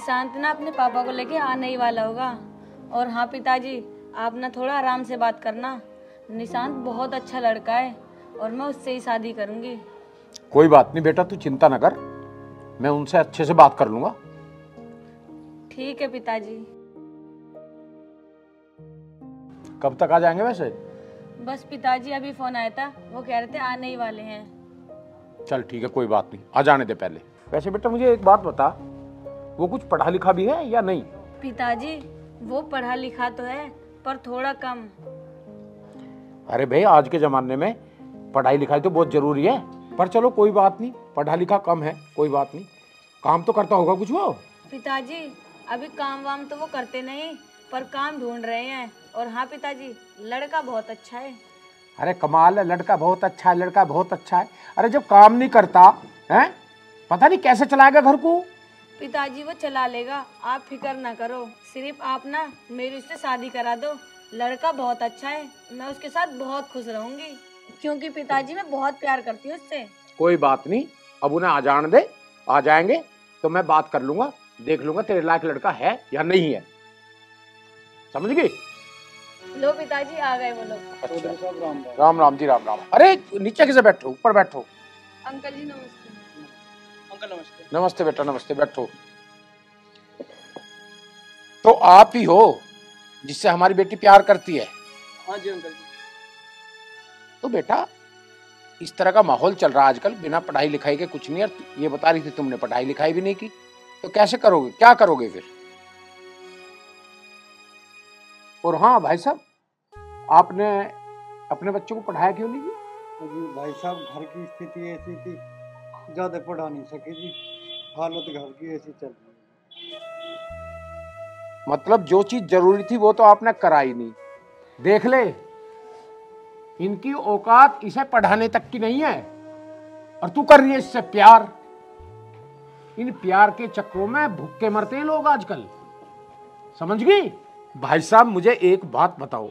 निशांत ना अपने पापा को लेके आने ही वाला होगा। और हाँ पिताजी, आप ना थोड़ा आराम से बात करना। निशांत बहुत अच्छा लड़का है और मैं उससे ही शादी करूंगी। कोई बात नहीं बेटा, तू चिंता न कर, मैं उनसे अच्छे से बात कर लूंगा। ठीक है पिताजी। कब तक आ जाएंगे वैसे? बस पिताजी अभी फोन आया था, वो कह रहे थे आने ही वाले हैं। चल ठीक है, कोई बात नहीं, आ जाने दे पहले। वैसे बेटा मुझे एक बात बता, वो कुछ पढ़ा लिखा भी है या नहीं? पिताजी वो पढ़ा लिखा तो है पर थोड़ा कम। अरे भाई, आज के जमाने में पढ़ाई लिखाई तो बहुत जरूरी है, पर चलो कोई बात नहीं, पढ़ा लिखा कम है कोई बात नहीं, काम तो करता होगा कुछ वो। पिताजी अभी काम वाम तो वो करते नहीं, पर काम ढूंढ रहे हैं। और हाँ पिताजी, लड़का बहुत अच्छा है। अरे कमाल है, लड़का बहुत अच्छा है, लड़का बहुत अच्छा है। अरे जब काम नहीं करता है, पता नहीं कैसे चलाएगा घर को। पिताजी वो चला लेगा, आप फिक्र ना करो। सिर्फ आप ना मेरी उससे शादी करा दो। लड़का बहुत अच्छा है, मैं उसके साथ बहुत खुश रहूंगी, क्योंकि पिताजी मैं बहुत प्यार करती हूँ उससे। कोई बात नहीं, अब उन्हें आ जाने दे, आ जाएंगे तो मैं बात कर लूंगा, देख लूंगा तेरे लायक लड़का है या नहीं है, समझ गई? लो पिताजी आ गए वो लोग। अच्छा, राम राम जी, राम राम। अरे नीचे कैसे बैठो, ऊपर बैठो। अंकल जी नमस्ते। अंकल नमस्ते। नमस्ते बेटा, नमस्ते, बैठो। तो आप ही हो जिससे हमारी बेटी प्यार करती है? हाँ जी अंकल जी। तो बेटा इस तरह का माहौल चल रहा है आजकल, बिना पढ़ाई लिखाई के कुछ नहीं। और ये बता रही थी तुमने पढ़ाई लिखाई भी नहीं की, तो कैसे करोगे, क्या करोगे फिर? और हाँ भाई साहब, आपने अपने बच्चों को पढ़ाया क्यों नहीं जी? जी भाई साहब, घर की स्थिति ऐसी थी, ज्यादा पढ़ा नहीं सके जी, हालत घर की ऐसी चल रही है। मतलब जो चीज जरूरी थी वो तो आपने कराई नहीं। देख ले, इनकी औकात इसे पढ़ाने तक की नहीं है, और तू कर रही है इससे प्यार। इन प्यार के चक्रों में भूखे मरते हैं लोग आजकल, समझ गई? भाई साहब मुझे एक बात बताओ,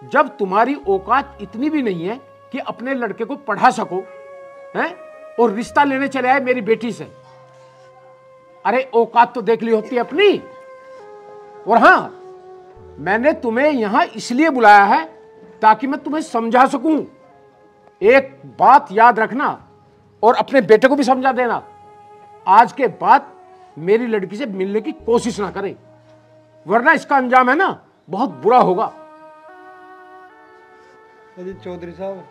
जब तुम्हारी औकात इतनी भी नहीं है कि अपने लड़के को पढ़ा सको हैं, और रिश्ता लेने चले आए मेरी बेटी से, अरे औकात तो देख ली होती है अपनी। और हां, मैंने तुम्हें यहां इसलिए बुलाया है ताकि मैं तुम्हें समझा सकूं। एक बात याद रखना और अपने बेटे को भी समझा देना, आज के बाद मेरी लड़की से मिलने की कोशिश ना करें, वरना इसका अंजाम है ना बहुत बुरा होगा। अरे चौधरी साहब,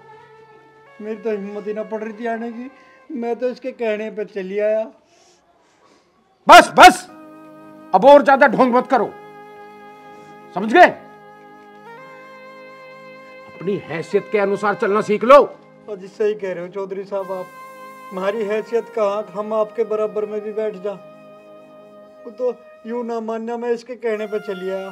मेरी तो हिम्मत ही ना पड़ रही थी आने की, मैं तो इसके कहने पे चली आया। बस बस, अब और ज्यादा ढोंग मत करो, समझ गए? अपनी हैसियत के अनुसार चलना सीख लो। और जिससे ही कह रहे हो चौधरी साहब आप, हमारी हैसियत कहाँ, हम आपके बराबर में भी बैठ जा। वो तो यूं ना मानना, मैं इसके कहने पे चली आया।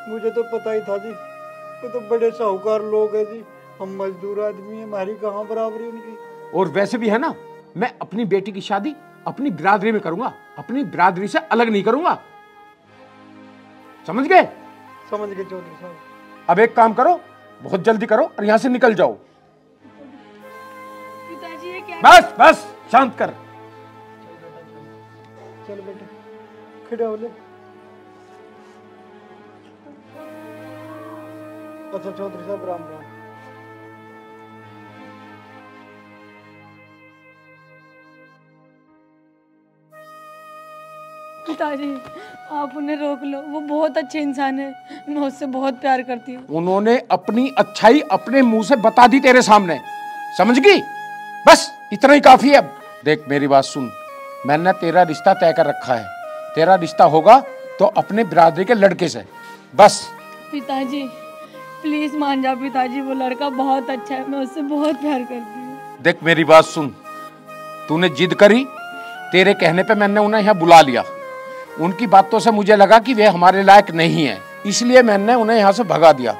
मुझे तो पता ही था जी, वो तो बड़े साहूकार लोग हैं जी, हम मजदूर आदमी हैं, हमारी कहाँ बराबरी उनकी। और वैसे भी है ना, मैं अपनी बेटी की शादी अपनी बिरादरी में करूंगा, अपनी बिरादरी से अलग नहीं करूंगा, समझ गए? समझ गए चौधरी साहब। अब एक काम करो, बहुत जल्दी करो और यहां से निकल जाओ। पिताजी ये क्या? बस बस, शांत कर। चल बेटे, खड़े हो ले। अच्छा चौधरी साहब, राम राम। पिताजी आप उन्हें रोक लो, वो बहुत अच्छे इंसान है, मैं उससे बहुत प्यार करती हूँ। उन्होंने अपनी अच्छाई अपने मुंह से बता दी तेरे सामने, समझ गई? बस इतना ही काफी है। अब देख मेरी बात सुन, मैंने तेरा रिश्ता तय कर रखा है, तेरा रिश्ता होगा तो अपने बिरादरी के लड़के से, बस। पिताजी प्लीज मान जाओ पिताजी, वो लड़का बहुत अच्छा है, मैं उससे बहुत प्यार करती हूँ। देख मेरी बात सुन, तूने जिद करी, तेरे कहने पे मैंने उन्हें यहाँ बुला लिया। उनकी बातों से मुझे लगा कि वे हमारे लायक नहीं है, इसलिए मैंने उन्हें यहाँ से भगा दिया,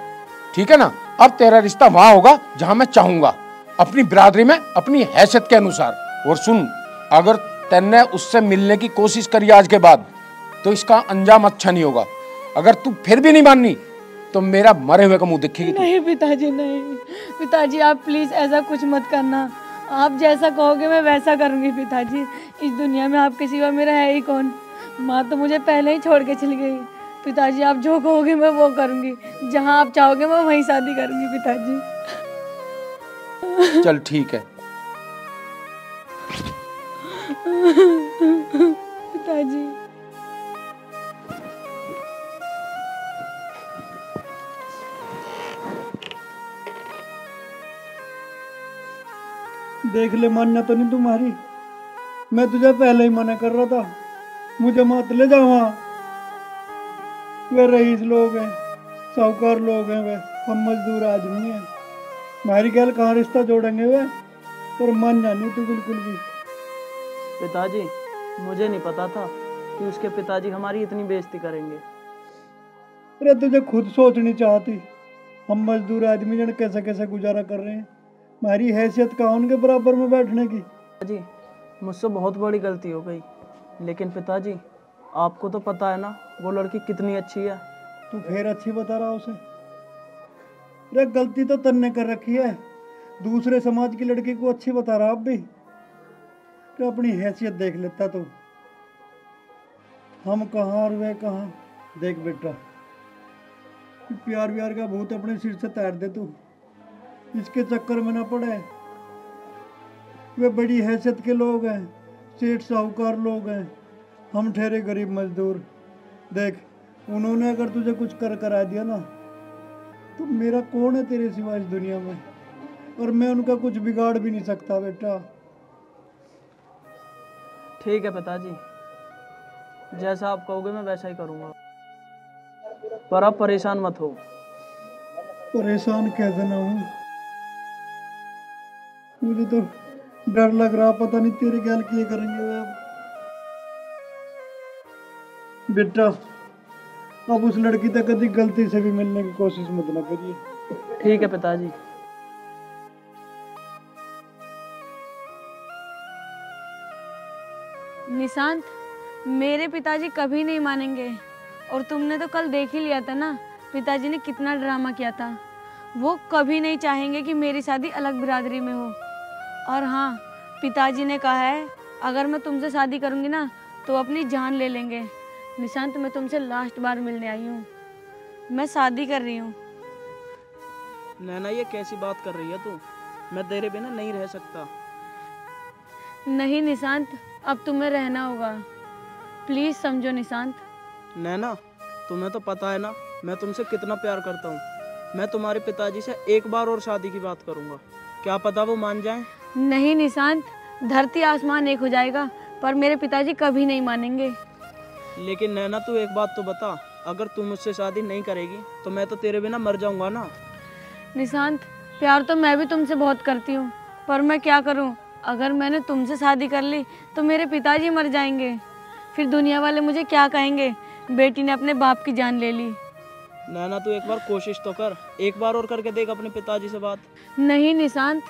ठीक है ना? अब तेरा रिश्ता वहां होगा जहां मैं चाहूंगा, अपनी बिरादरी में, अपनी हैसियत के अनुसार। और सुन, अगर तन्ने उससे मिलने की कोशिश करी आज के बाद, तो इसका अंजाम अच्छा नहीं होगा। अगर तू फिर भी नहीं माननी तो मेरा मरे हुए का मुंह दिखेगी। नहीं पिताजी नहीं, पिताजी आप प्लीज ऐसा कुछ मत करना, आप जैसा कहोगे मैं वैसा करूंगी पिताजी। इस दुनिया में आपके सिवा मेरा है ही कौन, माँ तो मुझे पहले ही छोड़ के चली गई। पिताजी आप जो कहोगे मैं वो करूँगी, जहाँ आप चाहोगे मैं वहीं शादी करूँगी पिताजी। चल ठीक है। पिताजी देख ले, मान्य तो नहीं तुम्हारी। मैं तुझे पहले ही मना कर रहा था, मुझे मत ले जा वहाँ। वे रईस लोग हैं, साहूकार लोग हैं, वे हम मजदूर आदमी हैं। हमारी गैल कहाँ रिश्ता जोड़ेंगे वे? पर मान जानी तू बिल्कुल भी। पिताजी मुझे नहीं पता था कि उसके पिताजी हमारी इतनी बेइज्जती करेंगे। अरे तुझे खुद सोचनी चाहती, हम मजदूर आदमी जन कैसे कैसे गुजारा कर रहे हैं। हमारी हैसियत कहाँ उनके बराबर में बैठने की। पिताजी मुझसे बहुत बड़ी गलती हो गई, लेकिन पिताजी आपको तो पता है ना वो लड़की कितनी अच्छी है। तू फिर अच्छी बता रहा उसे? अरे गलती तो तन्ने कर रखी है, दूसरे समाज की लड़की को अच्छी बता रहा अब भी। तो अपनी हैसियत देख लेता तू। हम कहाँ और वे कहाँ। देख बेटा, प्यार व्यार का भूत अपने सिर से तार दे तू, इसके चक्कर में ना पड़े। वे बड़ी हैसियत के लोग हैं, सेठ साहूकार लोग हैं, हम ठहरे गरीब मजदूर। देख, उन्होंने अगर तुझे कुछ करा दिया ना, तो मेरा कौन है तेरे सिवा इस दुनिया में, और मैं उनका कुछ बिगाड़ भी नहीं सकता बेटा। ठीक है पिताजी, जैसा आप कहोगे मैं वैसा ही करूँगा, पर आप परेशान मत हो। परेशान कैसे ना हूँ, मुझे तो डर लग रहा, पता नहीं तेरे ख्याल किए करेंगे वे अब। बेटा अब उस लड़की तक कभी गलती से भी मिलने की कोशिश मत ना करिए। ठीक है पिताजी। निशांत, मेरे पिताजी कभी नहीं मानेंगे। और तुमने तो कल देख ही लिया था ना पिताजी ने कितना ड्रामा किया था। वो कभी नहीं चाहेंगे कि मेरी शादी अलग बिरादरी में हो। और हाँ, पिताजी ने कहा है अगर मैं तुमसे शादी करूँगी ना तो अपनी जान ले लेंगे। निशांत, मैं तुमसे लास्ट बार मिलने आई हूँ, मैं शादी कर रही हूँ। नैना ये कैसी बात कर रही है तू? मैं तेरे बिना नहीं रह सकता। नहीं निशांत, अब तुम्हें रहना होगा, प्लीज़ समझो निशांत। नैना तुम्हें तो पता है ना मैं तुमसे कितना प्यार करता हूँ। मैं तुम्हारे पिताजी से एक बार और शादी की बात करूँगा, क्या पता वो मान जाएं। नहीं निशांत, धरती आसमान एक हो जाएगा पर मेरे पिताजी कभी नहीं मानेंगे। लेकिन नैना तू एक बात तो बता, अगर तू मुझसे शादी नहीं करेगी तो मैं तो तेरे बिना मर जाऊंगा ना। निशांत, प्यार तो मैं भी तुमसे बहुत करती हूँ, पर मैं क्या करूँ, अगर मैंने तुमसे शादी कर ली तो मेरे पिताजी मर जाएंगे, फिर दुनिया वाले मुझे क्या कहेंगे, बेटी ने अपने बाप की जान ले ली। नैना तू एक बार कोशिश तो कर, एक बार और करके देख अपने पिताजी से बात। नहीं निशांत,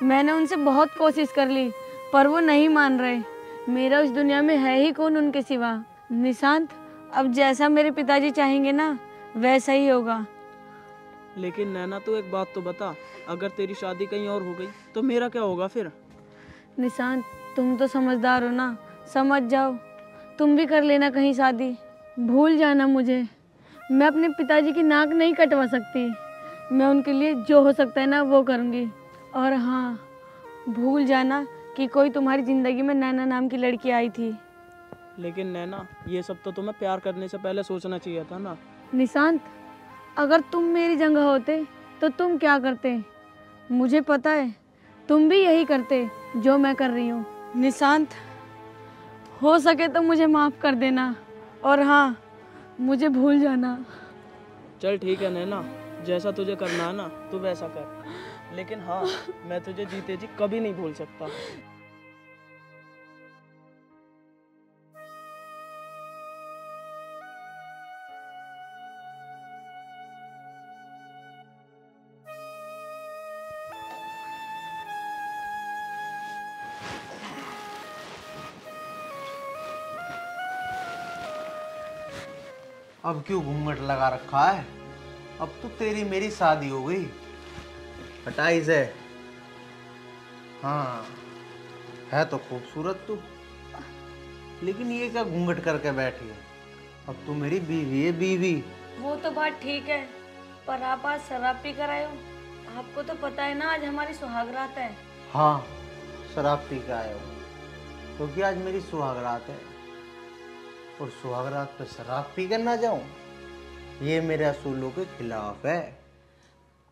मैंने उनसे बहुत कोशिश कर ली पर वो नहीं मान रहे। मेरा उस दुनिया में है ही कौन उनके सिवा। निशांत, अब जैसा मेरे पिताजी चाहेंगे ना वैसा ही होगा। लेकिन नैना तू एक बात तो बता, अगर तेरी शादी कहीं और हो गई तो मेरा क्या होगा फिर? निशांत, तुम तो समझदार हो ना, समझ जाओ, तुम भी कर लेना कहीं शादी। भूल जाना मुझे, मैं अपने पिताजी की नाक नहीं कटवा सकती, मैं उनके लिए जो हो सकता है ना वो करूँगी। और हाँ, भूल जाना कि कोई तुम्हारी ज़िंदगी में नैना नाम की लड़की आई थी। लेकिन नैना ये सब तो तुम्हें प्यार करने से पहले सोचना चाहिए था ना। निशांत, अगर तुम मेरी जगह होते तो तुम क्या करते? मुझे पता है तुम भी यही करते जो मैं कर रही हूँ। निशांत, हो सके तो मुझे माफ़ कर देना, और हाँ, मुझे भूल जाना। चल ठीक है नैना, जैसा तुझे करना है ना तू वैसा कर, लेकिन हाँ मैं तुझे जीते जी कभी नहीं भूल सकता। अब क्यों घूंघट लगा रखा है? अब तो तेरी मेरी शादी हो गई। हटाई से। हाँ, है तो खूबसूरत तू। लेकिन ये क्या घूंघट करके बैठी है? अब तू मेरी बीवी है, बीवी। वो तो बात ठीक है, पर आप आज शराब पी कर आए हो। आपको तो पता है ना आज हमारी सुहागरात है। हाँ, शराब पी के आया हूँ क्योंकि आज मेरी सुहागरात है, और सुहागरात पे शराब पी कर ना जाऊं, ये मेरे असूलों के खिलाफ है।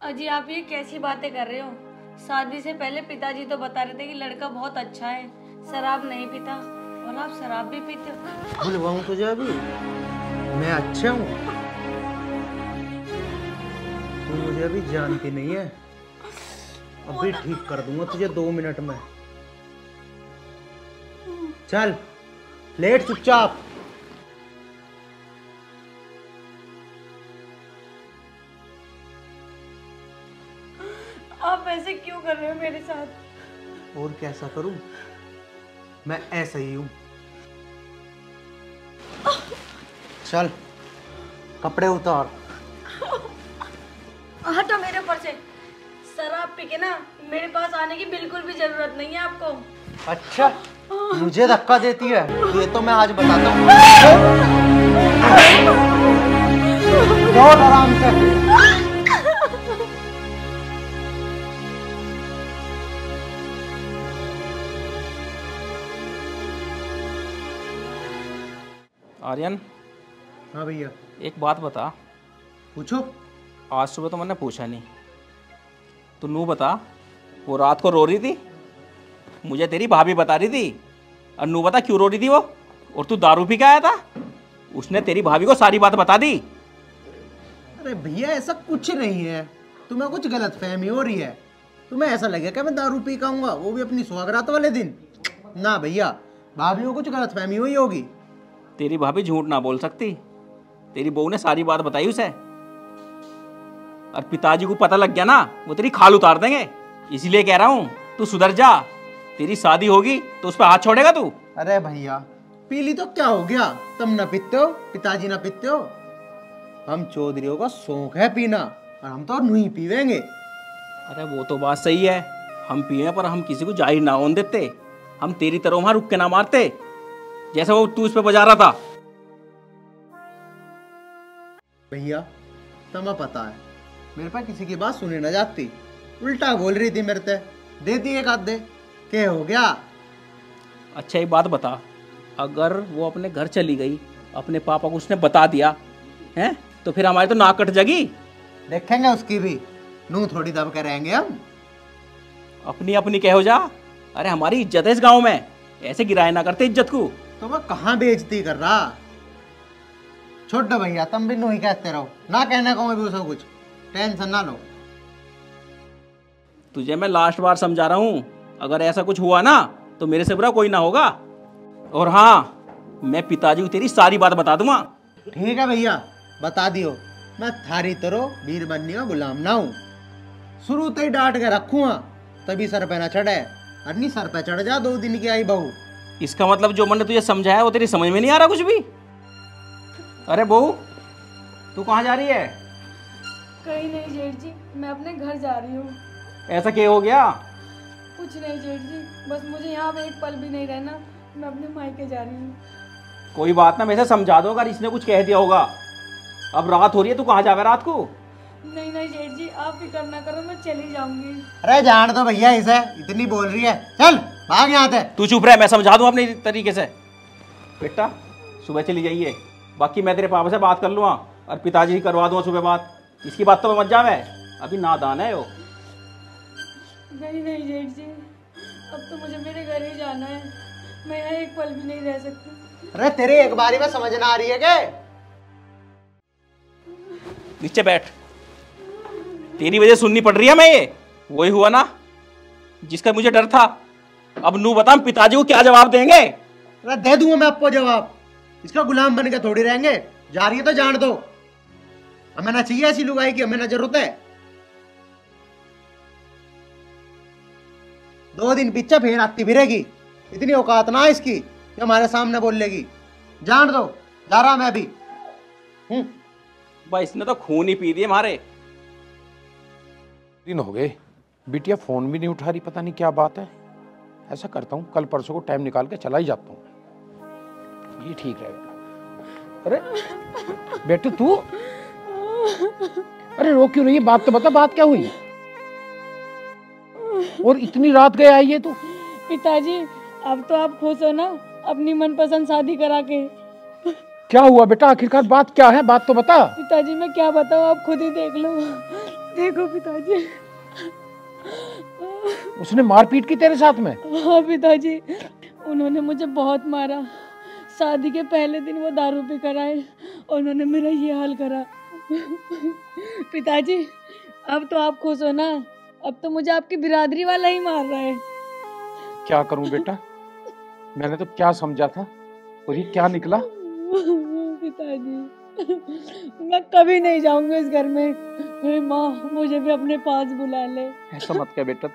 अजी आप ये कैसी बातें कर रहे हो? शादी से पहले पिताजी तो बता रहे थे कि लड़का बहुत अच्छा है, शराब नहीं पीता, और आप शराब भी पीते हो। भूलवाऊं तुझे अभी? मैं अच्छा हूँ, तू मुझे अभी जानती नहीं है। अभी ठीक कर दूंगा तुझे 2 मिनट में। चल लेट चुपचाप। आप ऐसे क्यों कर रहे हो मेरे साथ? और कैसा करूं, मैं ऐसा ही हूं। चल कपड़े उतार। हटो मेरे ऊपर से। शराब पी के ना मेरे पास आने की बिल्कुल भी जरूरत नहीं है आपको। अच्छा, मुझे धक्का देती है? ये तो मैं आज बताता हूँ। बहुत आराम से। आर्यन, हाँ भैया। एक बात बता। पूछो। आज सुबह तो मैंने पूछा नहीं, तू नू बता, वो रात को रो रही थी, मुझे तेरी भाभी बता रही थी, और नू बता क्यों रो रही थी वो, और तू दारू पी के आया था, उसने तेरी भाभी को सारी बात बता दी। अरे भैया ऐसा कुछ नहीं है, तुम्हें कुछ गलत फहमी हो रही है। तुम्हें ऐसा लगे कि मैं दारू पी के आऊंगा, वो भी अपनी सुहागरात वाले दिन? ना भैया, भाभी को कुछ गलत फहमी हुई होगी। तेरी भाभी झूठ ना बोल सकती, तेरी बहू ने सारी बात बताई उसे, और पिताजी को पता लग गया ना, वो तेरी खाल उतार देंगे। इसीलिए कह रहा हूँ तू सुधर जा, तेरी शादी होगी तो उस पर हाथ छोड़ेगा तू? अरे भैया पीली तो क्या हो गया, तुम ना पीते हो, पिताजी ना पीते हो। हम चौधरियों का शौक है पीना, और हम तो नहीं पीवेंगे। अरे वो तो बात सही है, हम पिए पर हम किसी को जाहिर ना होने देते, हम तेरी तरह वहां रुक के ना मारते जैसे वो तू इस पे बजा रहा था। भैया तुम्हें पता है मेरे पास किसी की बात सुनी ना जाती, उल्टा बोल रही थी मेरे से, देती एक आध दे, क्या हो गया? अच्छा एक बात बता, अगर वो अपने घर चली गई, अपने पापा को उसने बता दिया है, तो फिर हमारी तो नाक कट जाएगी। देखेंगे उसकी भी, नू थोड़ी दब के रहेंगे हम। अपनी अपनी कहो जा, अरे हमारी इज्जत है इस गांव में, ऐसे गिराए ना करते इज्जत को। तो मैं कहाँ बेइज्जती कर रहा? छोड़ दो भैया, तुम भी नू ही कहते रहो, ना कहने को मैं भी उसको कुछ, टेंशन ना लो। तुझे मैं लास्ट बार समझा रहा हूँ, अगर ऐसा कुछ हुआ ना तो मेरे से बुरा कोई ना होगा, और हाँ मैं पिताजी को तेरी सारी बात बता दूंगा। ठीक है भैया, बता दियो, मैं थारी तरह वीर बनने का गुलाम ना हूँ। शुरू से ही डांट के रखूंगा, तभी सर पे ना चढ़े, अन्नी सर पे चढ़ जा 2 दिन की आई बहू। इसका मतलब जो मैंने तुझे समझाया वो तेरी समझ में नहीं आ रहा कुछ भी? अरे बहू तू कहाँ जा रही है? कहीं नहीं जेठ जी, मैं अपने घर जा रही हूँ। ऐसा क्या हो गया? कुछ नहीं जेठ जी, बस मुझे यहाँ पे एक पल भी नहीं रहना, मैं अपने मायके जा रही हूँ। कोई बात ना, मैं इसे समझा दो, अगर इसने कुछ कह दिया होगा। अब रात हो रही है, तू कहाँ जावे रात को? नहीं नहीं जेठ जी, आप फिक्र ना करो, मैं चली जाऊंगी। अरे जान दो भैया, इसे इतनी बोल रही है, चल भाग यहाँ से। तू चुप रह, मैं समझा दूं अपने तरीके से। बेटा सुबह चली जाइए, बाकी मैं तेरे पापा से बात कर लूँगा, और पिताजी ही करवा दूंगा सुबह बात। इसकी बात तो मत जावे, अभी नादान है वो। नहीं नहीं जेठ जी, अब तो मुझे मेरे घर ही जाना है, मैं यहाँ एक पल भी नहीं रह सकती। अरे तेरे एक बारी में समझ ना आ रही है क्या? नीचे बैठ, तेरी वजह सुननी पड़ रही है मैं ये। वही हुआ ना जिसका मुझे डर था। अब नू बता हम पिताजी को क्या जवाब देंगे? अरे दे दूंगा मैं आपको जवाब, इसका गुलाम बन के थोड़ी रहेंगे। जा रही है तो जान दो, हमें ना चाहिए ऐसी लुगाई की, हमें ना जरूरत है। 2 दिन पीछे फिर आती फिरेगी, इतनी औकात ना है इसकी कि हमारे सामने बोल लेगी। जान दो, जा रहा मैं भी। भाई इसने तो खून ही पी दिए हमारे। दिन हो गए, बिटिया फोन भी नहीं उठा रही, पता नहीं क्या बात है। ऐसा करता हूँ कल परसों को टाइम निकाल के चला ही जाता हूँ। ये ठीक रहेगा। अरे बेटे तू, अरे रो क्यों रही है? बात तो बता, बात क्या हुई? और इतनी रात गए आई है तू? पिताजी अब तो आप खुश हो ना अपनी मनपसंद शादी करा के? क्या हुआ बेटा, आखिरकार बात क्या है? बात तो बता। पिताजी मैं क्या बताऊं, आप खुद ही देख लो। देखो पिताजी। उसने मारपीट की तेरे साथ में? हाँ पिताजी, उन्होंने मुझे बहुत मारा। शादी के पहले दिन वो दारू पी कर आए, उन्होंने मेरा ये हाल करा। पिताजी अब तो आप खुश हो ना? अब तो मुझे आपकी बिरादरी वाला ही मार रहा है। क्या करूं बेटा, मैंने तो क्या समझा था और ये क्या निकला। पिताजी मैं कभी नहीं जाऊंगी इस घर में। मेरी माँ मुझे भी अपने पास बुला ले। ऐसा मत क्या बेटा,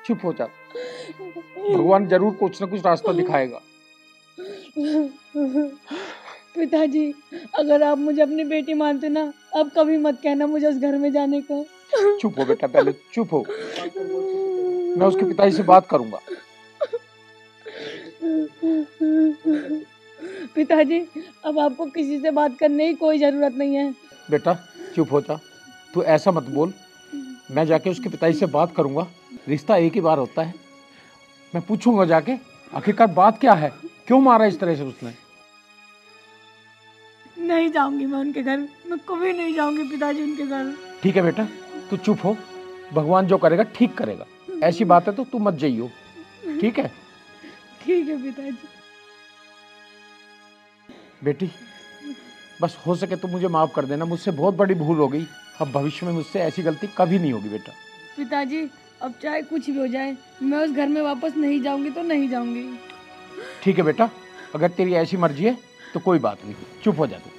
चुप हो जा। भगवान जरूर कुछ ना कुछ रास्ता दिखाएगा। पिताजी अगर आप मुझे अपनी बेटी मानते ना, अब कभी मत कहना मुझे उस घर में जाने को। चुप हो बेटा, पहले चुप हो। मैं उसके पिताजी से बात करूंगा। पिताजी अब आपको किसी से बात करने की कोई जरूरत नहीं है। बेटा चुप हो जा, तू ऐसा मत बोल। मैं जाके उसके पिताजी से बात करूंगा। रिश्ता एक ही बार होता है। मैं पूछूंगा जाके आखिरकार बात क्या है, क्यों मारा इस तरह से उसने। नहीं जाऊंगी मैं उनके घर, मैं कभी नहीं जाऊंगी पिताजी उनके घर। ठीक है बेटा, तू चुप हो। भगवान जो करेगा ठीक करेगा। ऐसी बात है तो तू मत जाइयो, ठीक है? ठीक है पिताजी। बेटी बस हो सके तो मुझे माफ कर देना, मुझसे बहुत बड़ी भूल हो गई। अब भविष्य में मुझसे ऐसी गलती कभी नहीं होगी बेटा। पिताजी अब चाहे कुछ भी हो जाए, मैं उस घर में वापस नहीं जाऊंगी तो नहीं जाऊंगी। ठीक है बेटा, अगर तेरी ऐसी मर्जी है तो कोई बात नहीं, चुप हो जा तू।